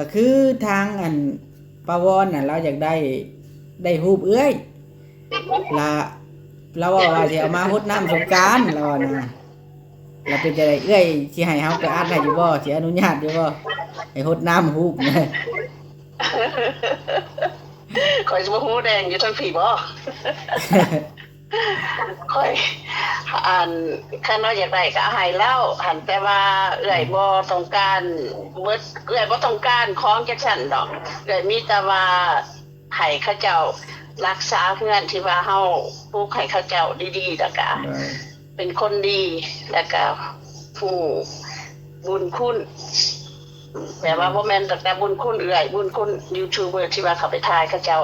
ก็คือทางอันปาวอนน่ะเราอยากได้รูปเอื้อยละเราว่าสิเอามารดน้ำสงกรานต์เรานะแล้วเป็นจังได๋เอื้อยสิให้เฮาไปอัดให้อยู่บ่สิอนุญาตอยู่บ่ให้รดน้ำรูปนะ ข่อยสิบ่ฮู้แดงอยู่ทางผีบ่ข่อยคันว่าอยากได้ก็ให้แล้วหันแต่ว่าเอื้อยบ่ต้องการเบิดเอื้อยบ่ต้องการของจักซั่นดอกเอื้อยมีแต่ว่าให้เขาเจ้ารักษาเฮือนที่ว่าเฮาปลูกให้เขาเจ้าดีๆแล้วก็เป็นคนดีแล้วก็ผู้บุญคุณแต่ว่าบ่แม่นแต่บุญคุณเอื้อยบุญคุณยูทูบเบอร์ที่ว่าเขาไปถ่ายเขาเจ้า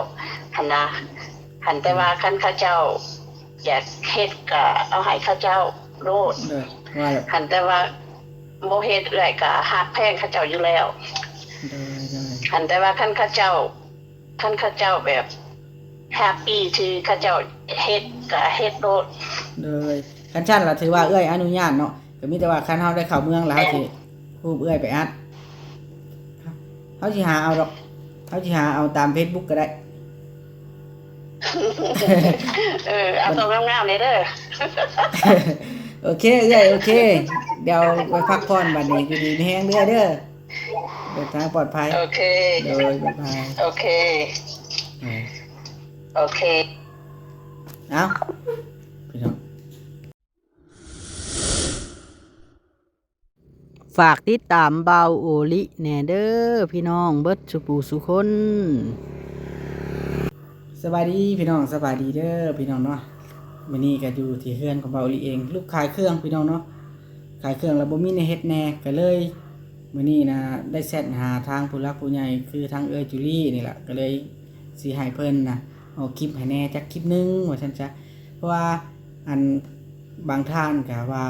หันนะหันแต่ว่าคันเขาเจ้าอยากเฮ็ดก็เอาให้เขาเจ้าโลดหันแต่ว่าบ่เฮ็ดเอื้อยก็ฮักแพงเขาเจ้าอยู่แล้วหันแต่ว่าคันเขาเจ้าแบบแฮปปี้ที่เขาเจ้าเฮ็ดก็เฮ็ดโลดเลยคันชั้นล่ะถือว่าเอื้อยอนุญาตเนาะก็มีแต่ว่าคันเฮาได้เข้าเมืองแล้วสิรูปเอื้อยไปอัดเฮาสิหาเอาดอกเฮาสิหาเอาตาม Facebook ก็ได้เอาตัวงามๆนี่เด้อโอเคเอ้ยโอเคเดี๋ยวไปพักผ่อนบัดนี้อยู่ดีมีแฮงเด้อเดินทางปลอดภัยโอเคโดยบ๊ายบายโอเคโอเคเอาพี่น้องฝากติดตามเบาโอลิแน่เด้อพี่น้องเบิดสุปูสุคนสบายดีพี่น้องสบายดีเด้อพี่น้องเนาะมื้อนี้ก็อยู่ที่เฮือนของเบาโอลิเองลูกขายเครื่องพี่น้องเนาะขายเครื่องแล้วบ่มีในเฮ็ดแน่ก็เลยมื้อนี้นะได้แชทหาทางผู้หลักผู้ใหญ่คือทางจุลี่นี่แหละก็เลยสิให้เพิ่นนะเอาคลิปให้แน่จักคลิปนึงว่าซั่นจ้ะเพราะว่าอันบางท่านก็ว่า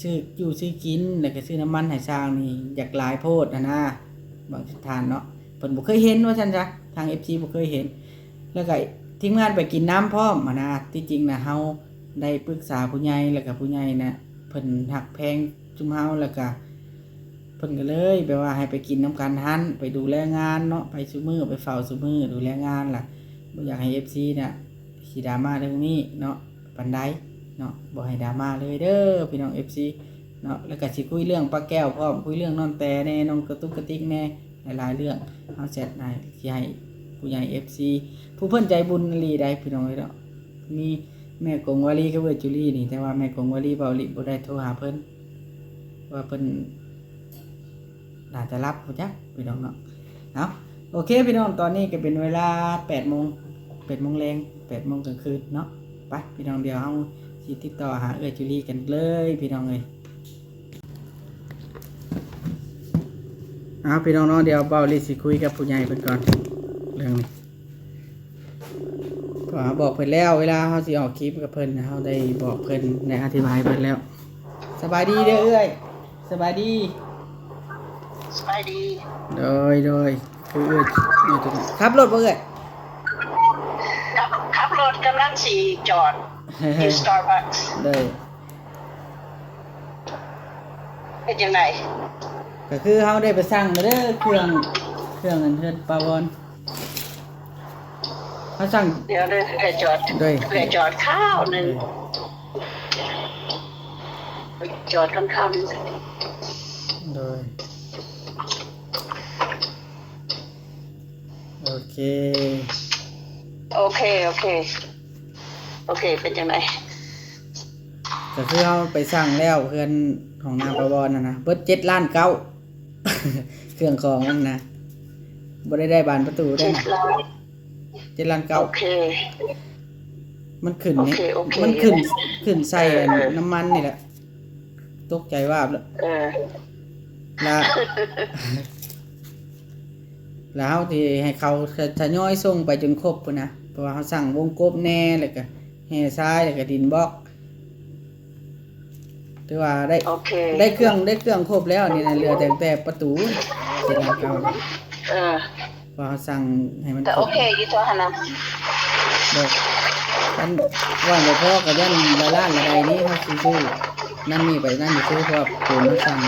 ซื้ออยู่ซื้อกินแล้วก็ซื้อน้ำมันให้สร้างนี่อยากหลายโพดนะบางท่านเนาะเพิ่นบ่เคยเห็นว่าซั่นจ้ะทาง FC บ่เคยเห็นแล้วก็ทีมงานไปกินน้ำพร้อมนะที่จริงนะเฮาได้ปรึกษาผู้ใหญ่แล้วก็ผู้ใหญ่นะเพิ่นฮักแพงจุมเฮาแล้วก็เพิ่นก็เลยแปลว่าให้ไปกินน้ำกันหันไปดูแลงานเนาะไปซุมื้อไปเฝ้าซุมื้อดูแลงานล่ะบ่อยากให้ FC เนี่ยสิดราม่าเรื่องนี้เนาะปานใดเนาะบ่ให้ดราม่าเลยเด้อพี่น้อง FC เนาะแล้วก็สิคุยเรื่องปลาแก้วพร้อมคุยเรื่องน้องแต่แน่น้องกระตุกกระติกแน่หลายๆเรื่องเฮาแชทให้สิให้ผู้ใหญ่ FC ผู้เพิ่นใจบุญอีหลีได้พี่น้องเอ้ยเนาะมีแม่กงวลีกับจุลี่นี่แต่ว่าแม่กงวลีเบาลิบ่ได้โทรหาเพิ่นว่าเพิ่นน่าจะรับบ่จักพี่น้องเนาะเอาโอเคพี่น้องตอนนี้ก็เป็นเวลา 8:00 น 8:00 นแลง 8:00 นกลางคืนเนาะไปพี่น้องเดี๋ยวเฮาสิติดต่อหาจุลี่กันเลยพี่น้องเอ้ยเอาพี่น้องเนาะเดี๋ยวเบาลิสิคุยกับผู้ใหญ่เพิ่นก่อนเรื่องนี้ก็บอกเพิ่นแล้วเวลาเฮาสิออกคลิปกับเพิ่นเฮาได้บอกเพิ่นได้อธิบายเพิ่นแล้วสบายดีเด้อเอ้ยสบายดีสบายดีโดยคือเอ้ยอยู่ตรงนี้ขับรถบ่เอ้ยขับรถกำลังสิจอดที่ Starbucks เลยเป็นจังได๋ก็คือเฮาได้ไปสั่งมาเด้อเครื่องอันเทิดปาวอนเฮาสั่งเดี๋ยวเด้อเอื้อยจอดด้วยเอื้อยจอดข้าวนึงจอดค่ำๆโดยโอเคเป็นจังได๋ก็คือเฮาไปสั่งแล้วเพื่อนของนางปาวอนนะเบิด7.9 ล้านเครื่องของมันนะบ่ได้บานประตูได้นะ7.9 ล้านโอเคมันขึ้นนี่มันขึ้นใส่น้ำมันนี่แหละตกใจว่าบแล้วที่ให้เขาทยอยส่งไปจนครบพุ่นนะเพราะว่าเขาสั่งวงกบแน่แล้วก็แห่ทรายแล้วก็ดินบล็อกถือว่าได้เครื่องครบแล้วนี่นะเหลือแต่ประตู7.9 ล้านพอเขาสั่งให้มันแต่โอเคอยู่ตัวหั่นน่ะกันว่าบ่พอก็ยันละล้านละใดนี้เฮาสิซื้อนั่นนี่ไปนั่นนี่ซื้อเพราะปูนมาสั่ง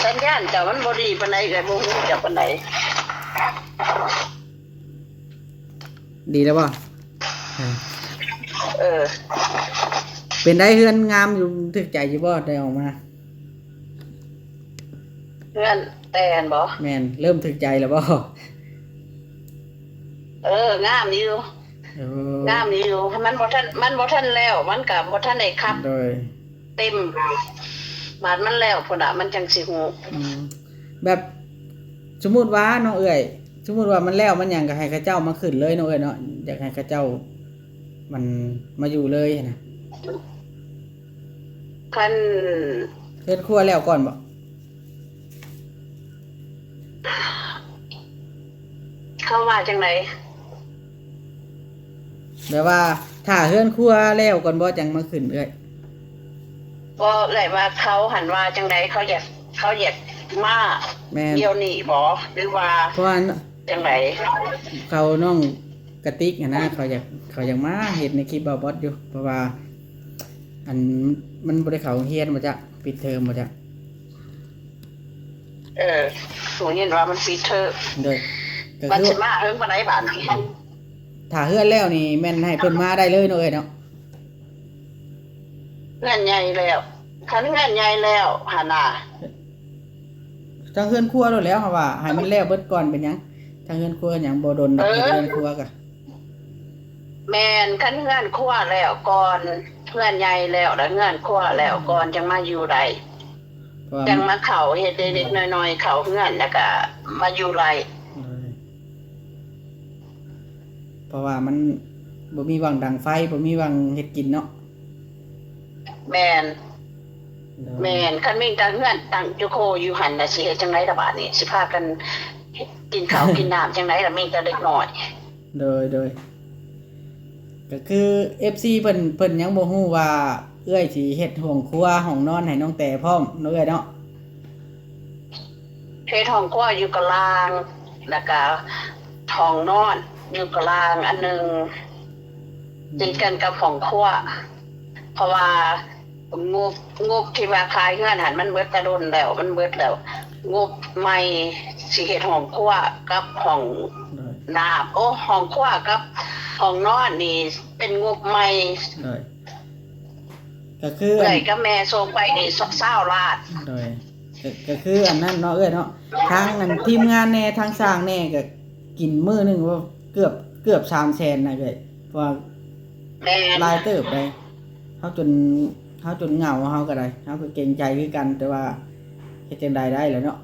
สัญญา านเจ้ามันบ่ดีปานใดเอ้ยบ่ฮู้จักปานใด ดีแล้วบ่เออ เป็นได้เฮือนงามอยู่ถึกใจอยู่บ่ได้ออกมา เพื่อนแตนบ่ แม่นเริ่มถึกใจแล้วบ่ งามนี่อยู่ โอ้ งามนี่อยู่มันบ่ทันแล้ว มันก็บ่ทันได้คับ โดย เต็มบาดมันแล้วพุ่นน่ะมันจังสิฮู้ แบบสมมุติว่าเนาะเอ้ยสมมุติว่ามันแล้วมันหยังก็ให้เขาเจ้ามาขึ้นเลยเนาะเอ้ยเนาะอยากให้เขาเจ้ามันมาอยู่เลยนะ คัน เฮ็ดครัวแล้วก่อนบ่ เข้าว่าจังได๋ แบบว่าถ้าเฮือนครัวแล้วก่อนบ่จังมาขึ้นเอ้ย บ่เอ่ยว่าเขาหันว่าจังได๋เขาอยากมา แม่น เดี๋ยวนี้บ่หรือว่า เพราะว่า จังได๋ เขาน้องกระติกนะเขาอยากมาเห็นในคลิปบาบอสอยู่เพราะว่าอันมันบ่ได้เข้าโรงเรียนบ่จ๊ะปิดเทอมบ่จ๊ะ สูยินว่ามันปิดเทอม โดยก็ มัน คือ สิมาเฮิงปานใดบาดนี้ ถ้าเฮือนแล้วนี่แม่นให้เพิ่นมาได้เลยเนาะเอ้ยเนาะ เงินใหญ่แล้วคันเงินใหญ่แล้วหั่นน่ะ ทางเฮือนครัวโดนแล้วค่ะว่าให้มันแล้วเบิดก่อนเป็นหยังทางเฮือนครัวหยังบ่โดนดอกเฮือนครัวก็ แม่นคันเงินครัวแล้วก่อนเงินใหญ่แล้วแล้วเงินครัวแล้วก่อนจังมาอยู่ได้ เพราะว่า จังมาเข้าเฮ็ดเล็กๆน้อยๆเข้าเงินแล้วก็มาอยู่ไร เพราะว่ามันบ่มีวังดังไฟบ่มีวังเฮ็ดกินเนาะ แม่นแม่นคันมีแต่เงินตั้งอยู่โคอยู่หั่นน่ะสิเฮ็ดจังได๋ล่ะบาดนี้สิพากันกินข้าวกินน้ำจังได๋ล่ะมีแต่เด็กน้อย โดยก็คือ FC เพิ่นยังบ่ฮู้ว่าเอื้อยสิเฮ็ดห้องครัวห้องนอนให้น้องแต่พร้อมเนาะเอ้ยเนาะ เฮ็ดห้องครัวอยู่กลางแล้วก็ห้องนอนอยู่กลางอันหนึงติดกันกับห้องครัวเพราะว่างบที่ว่าขายเฮือนหันมันเบิดแต่โดนแล้วมันเบิดแล้วงบใหม่สิเฮ็ดห้องครัวกับห้อง โดย น้ำห้องครัวกับห้องนอนนี่เป็นงบใหม่ โดยก็คือ เอ้ยกับแม่ส่งไปนี่20ล้าน โดยก็คืออันนั้นเนาะเอ้ยเนาะทางอันทีมงานแน่ทางสร้างแน่ก็กินมื้อหนึงว่าเกือบ300,000นะเอ้ยเพราะว่า แม่ หลายเติบได้เฮาจนเหงาเฮาก็ได้เฮาก็เกรงใจคือกัน แต่ว่าเฮ็ดจังไดได้แหล้วเนาะ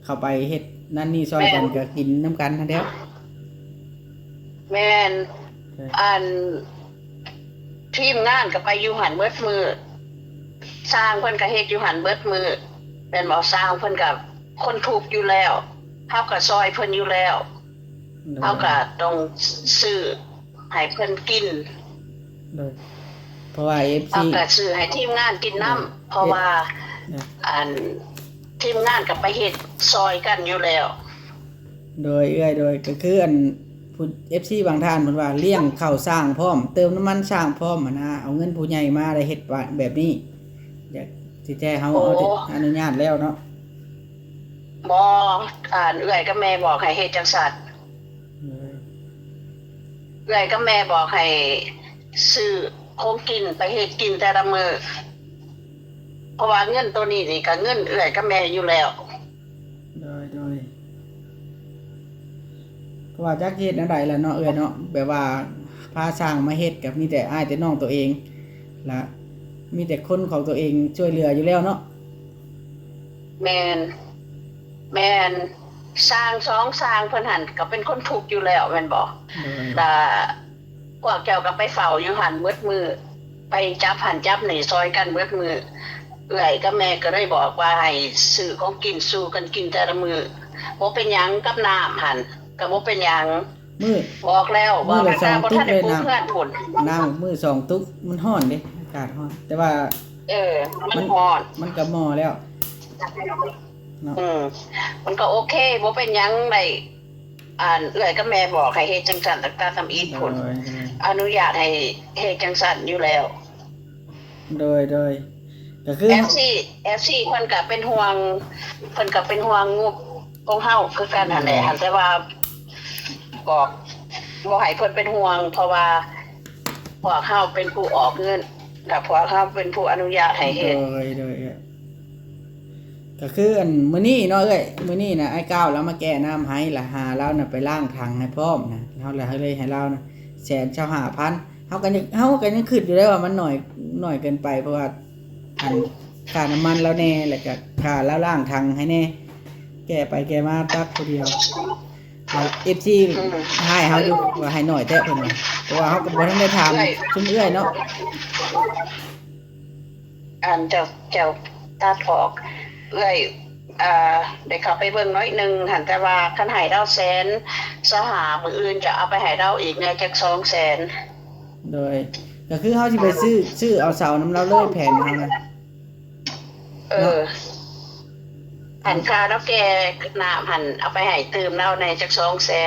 เข้าไปเฮ็ดนั่นนี่ซอยกันก็กินน้ำกันนั่นแหล้ว แม่นอันทีมงานก็ไปอยู่หันเบิดมือสร้างเพิ่นก็เฮ็ดอยู่หันเบิดมือเป็นบ่สร้างเพิ่นก็คนถูกข์อยู่แล้วเฮาก็ซอยเพิ่นอยู่แล้วเฮาก็ต้องซื้อให้เพิ่นกิน โดยเพราะว่า FC เฮาก็ซื้อให้ทีมงานกินน้ำเพราะว่าอันทีมงานก็ไปเฮ็ดซอยกันอยู่แล้ว โดยก็คืออันผู้ FC บางท่านเพิ่นว่าเลี้ยงข้าวสร้างพร้อมเติมน้ำมันสร้างพร้อมอะนะเอาเงินผู้ใหญ่มาได้เฮ็ดว่าแบบนี้อยากสิแท้เฮาเอาอนุญาตแล้วเนาะ บ่อ่านเอื้อยกับแม่บอกให้เฮ็ดจังซั่นเอื้อยกับแม่บอกให้ซื้อของกินไปเฮ็ดกินแต่ละมื้อเพราะว่าเงินตัวนี้นี่ก็เงินเอื้อยกับแม่อยู่แล้ว โดยเพราะว่าจักเฮ็ดแนวใดล่ะเนาะเอ้ยเนาะแบบว่าพาสร้างมาเฮ็ดกับมีแต่อ้ายแต่น้องตัวเองและมีแต่คนของตัวเองช่วยเหลืออยู่แล้วเนาะ แม่นสร้างสองสร้างเพิ่นหั่นก็เป็นคนทุกข์อยู่แล้วแม่นบ่ โดย แต่พวกเจ้าก็ไปเฝ้าอยู่หั่นเบิดมื้อไปจับหั่นจับนี่ซอยกันเบิดมื้อเอื้อยกับแม่ก็ได้บอกว่าให้ซื้อของกินสู่กันกินแต่ละมื้อบ่เป็นหยังกับน้ำหั่นก็บ่เป็นหยัง มื้อ บอกแล้วว่า มื้อละ ถ้า 2 บ่ทันได้ปลูก ตุ๊กเลยนะ เพื่อนพุ่น น้ำมื้อ2 ตุ๊กมันร้อนเด้อากาศร้อนแต่ว่า มันร้อน มันก็หม้อแล้วเนาะ มันก็โอเคบ่เป็นหยังได้เอื้อยกับแม่บอกให้เฮ็ดจังซั่นตั้งแต่ทำอีทพุ่นอนุญาตให้เฮ็ดจังซั่นอยู่แล้ว โดย ก็คือ FC เพิ่นก็เป็นห่วงงบของเฮาคือกันหั่นแหละหั่นแต่ว่าบอกบ่ให้เพิ่นเป็นห่วงเพราะว่าพวกเฮาเป็นผู้ออกเงินกับพวกเฮาเป็นผู้อนุญาตให้เฮ็ดโดยก็คืออันมื้อนี้เนาะมื้อนี้น่ะไอ้ก้าวแล้วมาแก้น้ำให้ละหาแล้วน่ะไปล้างถังให้พร้อมนะเฮาเลยให้เราน่ะ125,000เฮาก็ยังคิดอยู่ได้ว่ามันน้อยเกินไปเพราะว่าอันค่าน้ำมันแล้วแน่แล้วก็ค่าแล้วล้างถังให้แน่แก้ไปแก้มาตักผู้เดียวFC ให้เฮาอยู่ว่าให้น้อยแท้เพิ่นว่าเพราะว่าเฮาก็บ่ทันได้ถามซุมเอื้อยเนาะอันเจ้าตาถอกได้เข้าไปเบิ่งน้อยนึงหั่นแต่ว่าคันให้เราแสนสหามื้ออื่นจะเอาไปให้เราอีกในจัก200,000โดยก็คือเฮาสิไปซื้อเอาเสาน้ำเราเลยแผ่นเฮานะหันค่าแล้วแกน้ำหันเอาไปให้ตื่มเราในจัก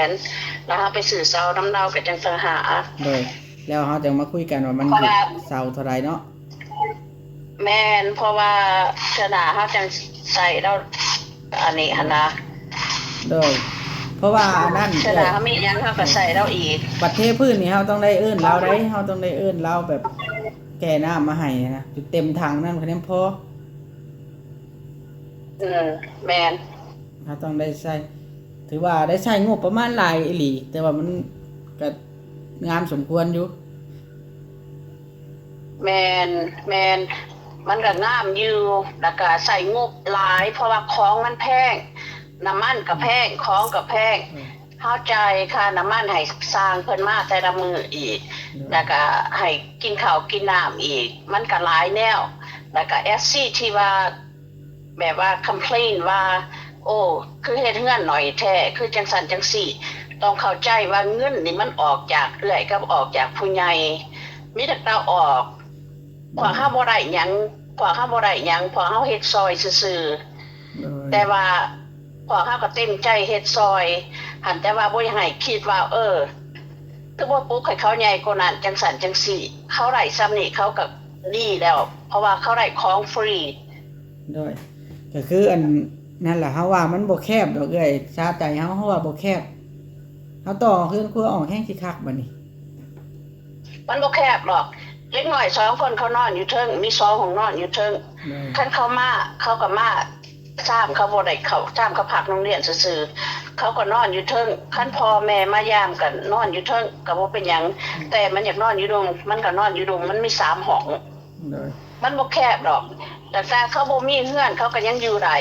200,000แล้วเฮาไปซื้อเสาน้ำเราก็จังสหาโดยแล้วเฮาจะมาคุยกันว่ามันเสาเท่าไหร่เนาะแม่นเพราะว่าชนะเฮาจังใส่เราอันนี้หั่นนะโดยเพราะว่านั่นชนะเฮามีหยังเฮาก็ใส่เราอีกประเทศพื้นนี่เฮาต้องได้เอิ้นเราได้เฮาต้องได้เอิ้นเราแบบแก่น้ำมาให้นะจุดเต็มถังนั่นพอแม่นเฮาต้องได้ใช้ถือว่าได้ใช้งบประมาณหลายอีหลีแต่ว่ามันก็งามสมควรอยู่แม่นมันก็งามอยู่แล้วก็ใส่งบหลายเพราะว่าของมันแพงน้ำมันก็แพงของก็แพงเฮาจ่ายค่าน้ำมันให้สร้างเพิ่นมาแต่ละมื้ออีกแล้วก็ให้กินข้าวกินน้ำอีกมันก็หลายแนวแล้วก็ SC ที่ว่าแบบว่า complain ว่าโอ้คือเฮ็ดเฮือนหน่อยแท้คือจังซั่นจังซี่ต้องเข้าใจว่าเงินนี่มันออกจากเอื้อยกับออกจากผู้ใหญ่มีแต่เราออกพอเฮาบ่ได้หยังพอเฮาเฮ็ดซอยซื่อๆแต่ว่าพอเฮาก็เต็มใจเฮ็ดซอยหันแต่ว่าบ่ให้คิดว่าคือบ่ปลุกให้เขาใหญ่กว่านั้นจังซั่นจังซี่เขาได้ซ้ำนี่เขาก็ดีแล้วเพราะว่าเขาได้ของฟรีด้วยก็คืออันนั่นล่ะเฮาว่ามันบ่แคบดอกเอ้ยชาใจเฮาว่าบ่แคบเฮาต่อขึ้นครัวออกแห้งสิคักบัดนี้มันบ่แคบหรอกเล็กน้อย2คนเขานอนอยู่เทิงมี2ห้องนอนอยู่เทิงคันเขามาเขาก็มาซ้ำเขาบ่ได้เข้าซ้ำเขาพักโรงเรียนซื่อๆเขาก็นอนอยู่เทิงคันพ่อแม่มายามกันนอนอยู่เทิงก็บ่เป็นหยังแต่มันอยากนอนอยู่ดงมันก็นอนอยู่ดงมันมี3ห้องมันบ่แคบดอกแต่ถ้าเขาบ่มีเฮือนเขาก็ยังอยู่ได้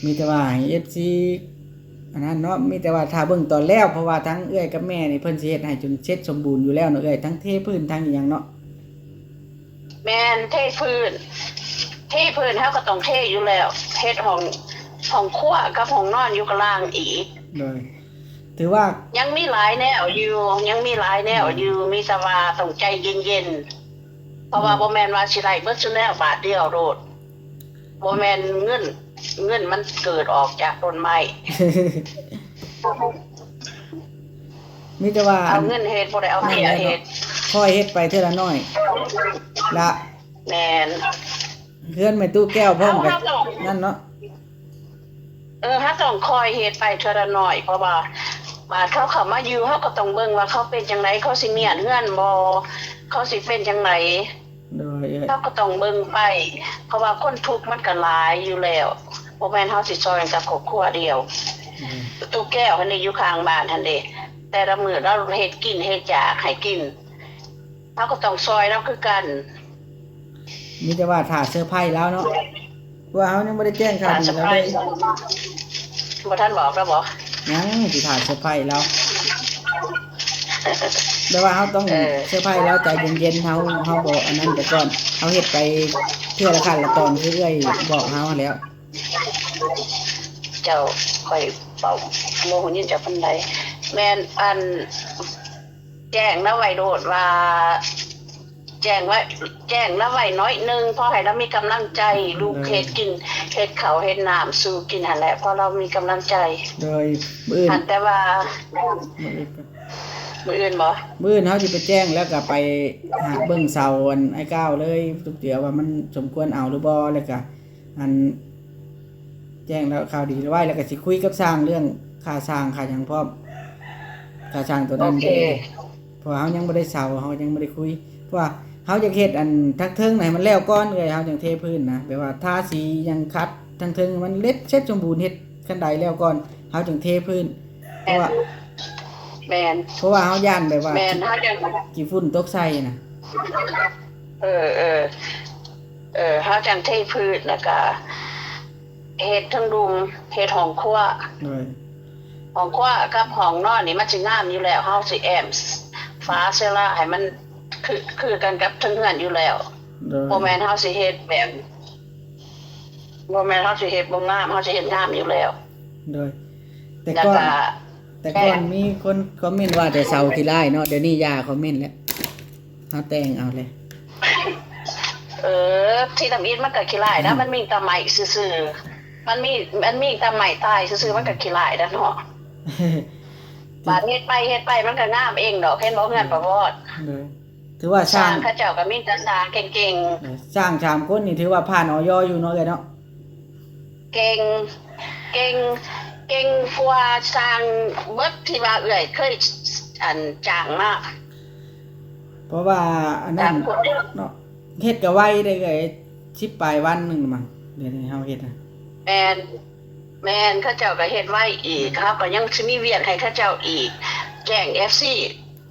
มีแต่ว่า FC อันนั้นเนาะมีแต่ว่าถ้าเบิ่งตอนแล้วเพราะว่าทั้งเอื้อยกับแม่นี่เพิ่นสิเฮ็ดให้จนเสร็จสมบูรณ์อยู่แล้วเนาะเอื้อยทั้งเทพื้นทั้งอีหยังเนาะแม่นเทพื้นเฮาก็ต้องเทอยู่แล้วเฮ็ดห้องครัวกับห้องนอนอยู่กลางอีกเลยถือว่ายังมีหลายแนวอยู่มีแต่ว่าต้องใจเย็นๆเพราะว่าบ่แม่นว่าสิได้เบิดซุแนวบาทเดียวโลดบ่แม่นเงินมันเกิดออกจากต้นไม้มีแต่ว่าเอาเงินเฮ็ดบ่ได้เอาเมียเฮ็ดค่อยเฮ็ดไปเท่าละน้อยละแม่นเฮือนแม่ตู้แก้วพร้อมกันนั่นเนาะเฮาต้องคอยเฮ็ดไปเท่าละน้อยเพราะว่าบาดเขาเข้ามาอยู่เฮาก็ต้องเบิ่งว่าเขาเป็นจังไดเขาสิเมียนเฮือนบ่เขาสิเป็นจังไดเขาก็ต้องเบิ่งไปเพราะว่าคนทุกข์มันก็หลายอยู่แล้วบ่แม่นเฮาสิซอยกับครอบครัวเดียวตู้แก้วอันนี้อยู่ข้างบ้านหั่นเด้แต่ละมื้อเราเฮ็ดกินเฮ็ดอยากให้กินเฮาก็ต้องซอยเราคือกันมีแต่ว่าถ้าเซอร์ไพรส์แล้วเนาะว่าเฮายังบ่ได้แจ้งข่าวดีแล้วเลยบ่ทันบอกแล้วบ่ยังสิถ่ายเซอร์ไพรส์แล้วแต่ว่าเฮาต้องเซอร์ไพรส์แล้วใจเย็นๆเฮาบ่อันนั้นไปก่อนเฮาเฮ็ดไปเทื่อละขั้นละตอนเรื่อยๆบอกเฮาแล้วเจ้าค่อยเป่าโมโหยินจะปานใดแม่นอันแจ้งแล้วไว้โดดว่าแจ้งแล้วไว้น้อยนึงพอให้เรามีกำลังใจลูกเฮ็ดกินเฮ็ดข้าวเฮ็ดน้ำสู่กินหั่นแหละพอเรามีกำลังใจโดยมื้อแต่ว่า มื้ออื่นบ่ มื้อนี้เฮาสิไปแจ้งแล้วก็ไปหาเบิ่งเสาอันไอ้ก้าวเลยทุกเดียวว่ามันสมควรเอาหรือบ่แล้วก็อันแจ้งแล้วข่าวดีไว้แล้วก็สิคุยกับช่างเรื่องค่าสร้างค่าหยังพร้อมค่าสร้างตัวนั้น โอเค เด้เพราะว่าเฮายังบ่ได้เสาเฮายังบ่ได้คุยเพราะว่าเฮาจะเฮ็ดอันทักเทิงให้มันแล้วก่อนเลยเฮาจังเทพื้นนะแบบว่าทาสีหยังคัดทั้งเทิงมันเล็ดเสร็จสมบูรณ์เฮ็ดคันใดแล้วก่อนเฮาจังเทพื้นเพราะว่า แม่น เฮาย่านแบบว่า แม่นเฮาจัง กี่ฝุ่นตกใส่น่ะ เออเฮาจังเทพืชแล้วก็เฮ็ดทั้งดุมเฮ็ดห้องครัว โดย ห้องครัวกับห้องนอนนี่มันสิงามอยู่แล้วเฮาสิแอมฟ้าเซล่าให้มันคือกันกับทั้งเฮือนอยู่แล้ว โดย บ่แม่นเฮาสิเฮ็ดแบบบ่แม่นเฮาสิเฮ็ดบ่งามเฮาสิเฮ็ดงามอยู่แล้ว โดยแต่ แล้ว ก่อน ก็ แต่ก่อนมีคนคอมเมนต์ว่าแต่เสาขี้ร้ายเนาะเดี๋ยวนี้ย่าคอมเมนต์แล้วเฮาแต่งเอาเลย ที่ทำอิฐมันก็ขี้ร้ายนะมันมีแต่ไม้ซื่อๆมันมีแต่ไม้ตายซื่อๆมันก็ขี้ร้ายนะเนาะ บาดเฮ็ดไปมันก็งามเองดอกเห็นบ่เฮือนประวอด เลยถือว่า สร้างเขาเจ้าก็มีแต่สร้างเก่ง สร้าง3คนนี่ถือว่าผ่านอยอยู่เนาะเอ้ยเนาะ ๆเก่งเก่งเก่งกว่าสร้างเบิดที่ว่าเอื้อยเคยอันจ้างมา เพราะว่าอันนั้น จ้างคน เนาะเฮ็ดก็ไวได้เอ้ย10ปลายวันหนึงมั้งเดี๋ยวนี้เฮาเฮ็ดน่ะ แม่นเขาเจ้าก็เฮ็ดไว้อีกเขาก็ยังสิมีเวียกให้เขาเจ้าอีกแจ้ง FC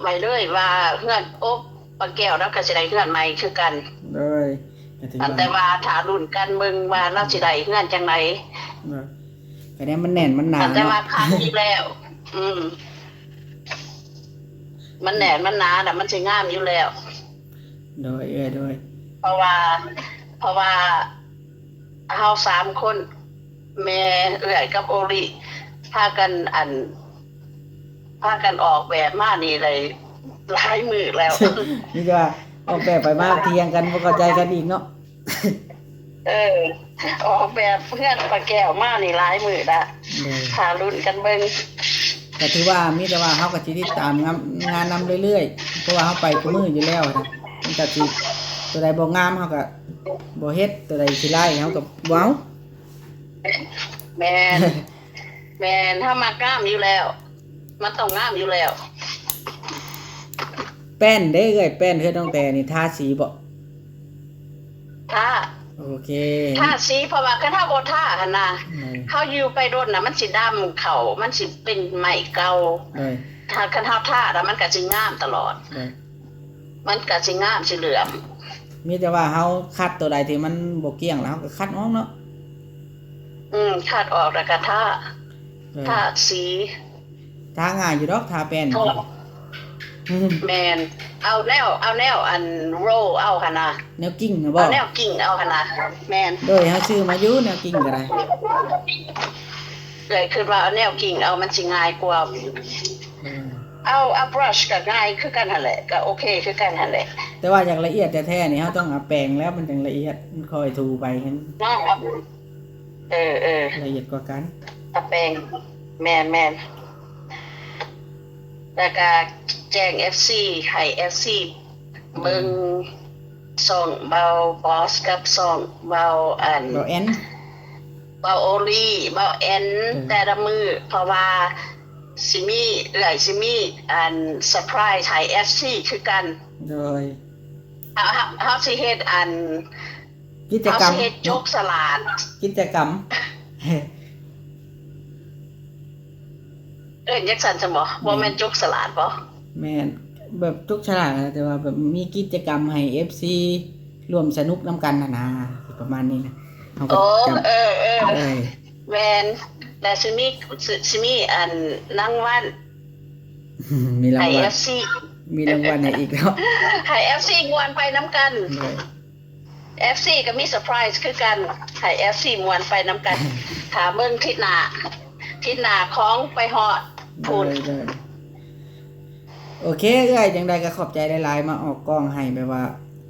ไว้เลยว่าเฮือนโอ๊บปะแก้วแล้วก็สิได้เฮือนใหม่คือกัน เลยก็ถือ อันแต่ ว่า ว่าถ้ารุ่นกันเบิ่งว่าเราสิได้เฮือนจังได ก็ได้มันแน่นมันหนา อันแต่ว่า เนาะ คันอีกแล้ว มันแหน่มันหนาแต่มันสิงามอยู่แล้ว โดยเอ้ยโดย เพราะว่าเฮา3คนแม่เอื้อยกับโอริพากันออกแบบมานี่เลยหลายมื้อแล้ว นี่ก็ออกแบบไปมากเถียงกันบ่เข้าใจกันอีกเนาะ เออ ออกแบบเพื่อนปลาแก้วมานี่หลายมื้อละ เลย ถ้ารุ่นกันเบิ่ง ก็ถือว่ามีแต่ว่าเฮาก็สิติดตามงานนำเรื่อยๆเพราะว่าเฮาไปทุกมื้ออยู่แล้วนะมันก็สิตัวใดบ่งามเฮาก็บ่เฮ็ดตัวใดสิร้ายเฮาก็บ่เอา แม่น แม่นถ้ามากล้ามอยู่แล้ว มันต้องงามอยู่แล้ว แป้นเด้เอ้ยแป้นเฮ็ดตั้งแต่นี่ทาสีบ่ ถ้า โอเค ถ้าสีเพราะว่าคันถ้าบ่ท่าหั่นน่ะ เลย เฮาอยู่ไปโดนน่ะมันสิดำเข้ามันสิเป็นไม้เก่า เลย ถ้าคันเฮาท่าแล้วมันก็สิงามตลอด เลย มันก็สิงามสิเหลือม มีแต่ว่าเฮาคัดตัวใดที่มันบ่เกลี้ยงแล้วเฮาก็คัดออกเนาะ คาดออกแล้วก็ท่า เลย ท่าสี ทาง่ายอยู่ดอกทาแป้น โทษ แม่นเอาแนวอันโรลเอาหั่นน่ะ แนวกิ้งน่ะบ่ เอาแนวกิ่งเอาหั่นน่ะแม่น โดยเฮาซื้อมาอยู่แนวกิ้งก็ได้ เลยคิดว่าเอาแนวกิ่งเอามันสิง่ายกว่า เอาบรัชก็ง่ายคือกันหั่นแหละก็โอเคคือกันหั่นแหละ แต่ว่าอย่างละเอียดแท้ๆนี่เฮาต้องเอาแปรงแล้วมันจังละเอียดมันค่อยถูไปเห็น เนาะเอาเออ ละเอียดกว่ากัน ตะแปงแม่นแล้วก็แจ้ง FC ให้ FC เบิ่งส่งเบาบอสกับส่งเบาอัน บ่แอน เบาโอลี่เบาแอนแต่ละมือเพราะว่าสิมีอันเซอร์ไพรส์ให้ FC คือกัน โดย เฮาสิเฮ็ดอัน กิจ เฮาก รรม สิเฮ็ดโจกสลัด กิจกรรม จังซั่นจังบ่บ่แม่นโจกสลัดบ่ แม่นแบบทุกฉลาดนะแต่ว่าแบบมีกิจกรรมให้ FC ร่วมสนุกนํกันนะประมาณนี้นะเฮาก็ โอ้ จำ เออ ได้ แม่นแต่สิมีอันรางวัล มีรา ให้ งวัล FC มีรางวัลให้อีกแล้ว ให้ FC มวนไปนํกัน เลย FC ก็มีเซอร์ไพรส์คือกันให้ FC มวนไปนํกันถ้าเบิ่งทิศหน้าของไปฮอดพูน เลยโอเคเอ้ยจังใดก็ขอบใจหลายๆมาออกกล้องให้แบบว่า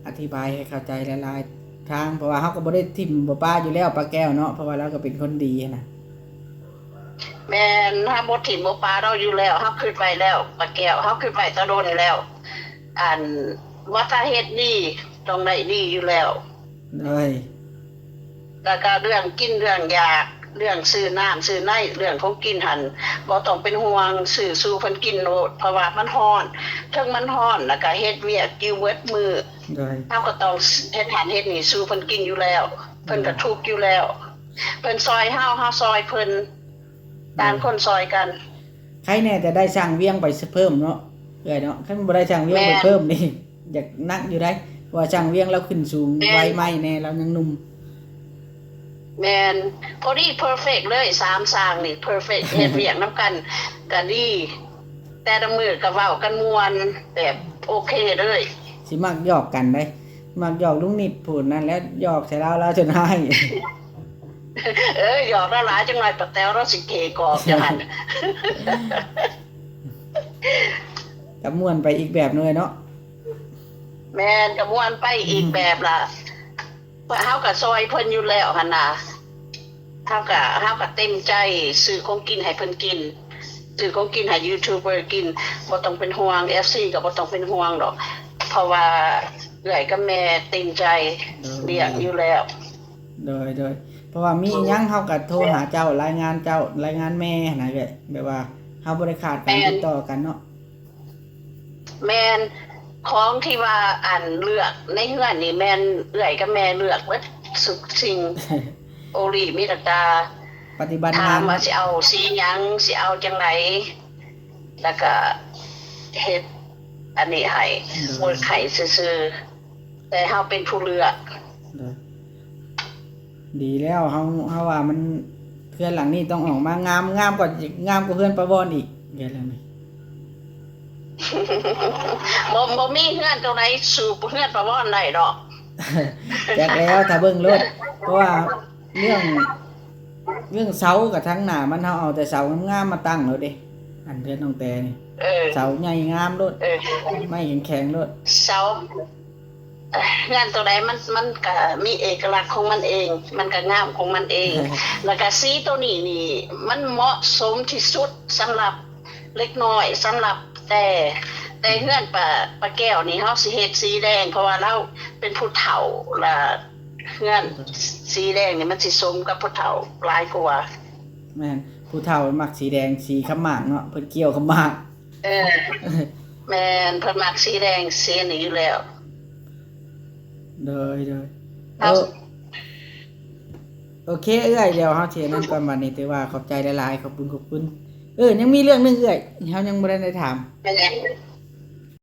อธิบายให้เข้าใจหลายๆทางเพราะว่าเฮาก็บ่ได้ทิ่มบ่ป้าอยู่แล้วป้าแก้วเนาะเพราะว่าเราก็เป็นคนดีนะ แม่นถ้าบ่ถิ่มบ่ปลาเราอยู่แล้วเฮาขึ้นไปแล้วปลาแก้วเฮาขึ้นไปตะโดนแล้วอันว่าถ้าเฮ็ดดีต้องได้ดีอยู่แล้ว เลย แล้วก็เรื่องกินเรื่องอยากเรื่องซื้อน้ำซื้อในเรื่องของกินหันบ่ต้องเป็นห่วงซื้อสู่เพิ่นกินโลดเพราะว่ามันร้อนเทิงมันร้อนแล้วก็เฮ็ดเวียกอยู่เบิดมื้อ เลย เฮาก็ต้องเฮ็ดหันเฮ็ดนี่สู่เพิ่นกินอยู่แล้ว เพิ่นก็ทุกข์อยู่แล้วเพิ่นซอยเฮาซอยเพิ่นต่างคนซอยกัน ใครแน่จะได้สร้างเวียงไปเพิ่มเนาะเอ้ยเนาะคันบ่ได้สร้างเวียงไปเพิ่มนี่อยากนักอยู่ได้เพราะว่าสร้างเวียงเราขึ้นสูงไวไหมแน่เรายังหนุ่ม แม่นพอดีเพอร์เฟกต์เลย3สร้างนี่เพอร์เฟกต์เฮ็ดเวียกนํกันก็ดีแต่ละมื้อก็เว้ากันม่วนแบบโอเคเลย สิมักหยอกกันได้มักหยอกลุงนิดพูดนั่นแล้วหยอกใส่เราจนให้ หยอกละหลายจังหน่อยปะแตวเราสิเกกอกจังหัน กับม่วนไปอีกแบบหนึงเนาะ แม่นก็ม่วนไปอีกแบบล่ะเฮาก็ซอยเพิ่นอยู่แล้วหั่นน่ะเฮาก็เต็มใจซื้อของกินให้เพิ่นกินซื้อของกินให้ยูทูบเบอร์กินบ่ต้องเป็นห่วง FC ก็บ่ต้องเป็นห่วงดอกเพราะว่าเอื้อยกับแม่เต็มใจเลี้ยงอยู่แล้ว โดยเพราะว่ามีอิหยังเฮาก็โทรหาเจ้ารายงานเจ้ารายงานแม่นะเอ้ยแบบว่าเฮาบ่ได้ขาดการติดต่อกันเนาะ แม่นของที่ว่าอ่านเลือกในเฮือนนี่แม่นเอื้อยกับแม่เลือกเบิดสุกสิ่ง โอลีมิตตา ปฏิบัติ ถาง าม น ว่าสิเอาสีหยังสิเอาจังไดแล้วก็เฮ็ดอันนี้ให้บ่ไข่ซื่อๆแต่เฮาเป็นผู้เลือก ดีแล้วเฮาว่ามันเพื่อนหลังนี้ต้องออกมางามกว่าเพื่อนประวอนอีกเดี๋ยวแล้วนี่ บ่มีเฮือนตรงไหนสู่เฮือนประวอนได้ดอก แจกแล้วถ้าเบิ่งรถเพราะว่าเรื่องเสากับทั้งหน้ามันเฮาเอาแต่เสางามๆมาตั้งแล้วเด้อันเพื่อนน้องแต่นี่ เสาใหญ่งามโลด ไม่แข็งๆโลด เสางานตัวใดมันก็มีเอกลักษณ์ของมันเอง มันก็งามของมันเอง แล้วก็สีตัวนี้นี่ มันเหมาะสมที่สุดสำหรับเล็กน้อยสำหรับแต่เฮือนป้าแก้วนี่เฮาสิเฮ็ดสีแดงเพราะว่าเราเป็นผู้เฒ่าและเฮือนสีแดงนี่มันสิสมกับผู้เฒ่าหลายกว่า แม่นผู้เฒ่ามักสีแดงสีขมากเนาะเพิ่นเกี่ยวขมาก แม่นเพิ่นมักสีแดงสีนี้อยู่แล้ว โดย เอา โอเคเอ้ยเดี๋ยวเฮาสินั่นก่อนบัดนี้ถือว่าขอบใจหลายๆขอบคุณยังมีเรื่องนึงเอ้ยเฮายังบ่ได้ถาม เป็นไง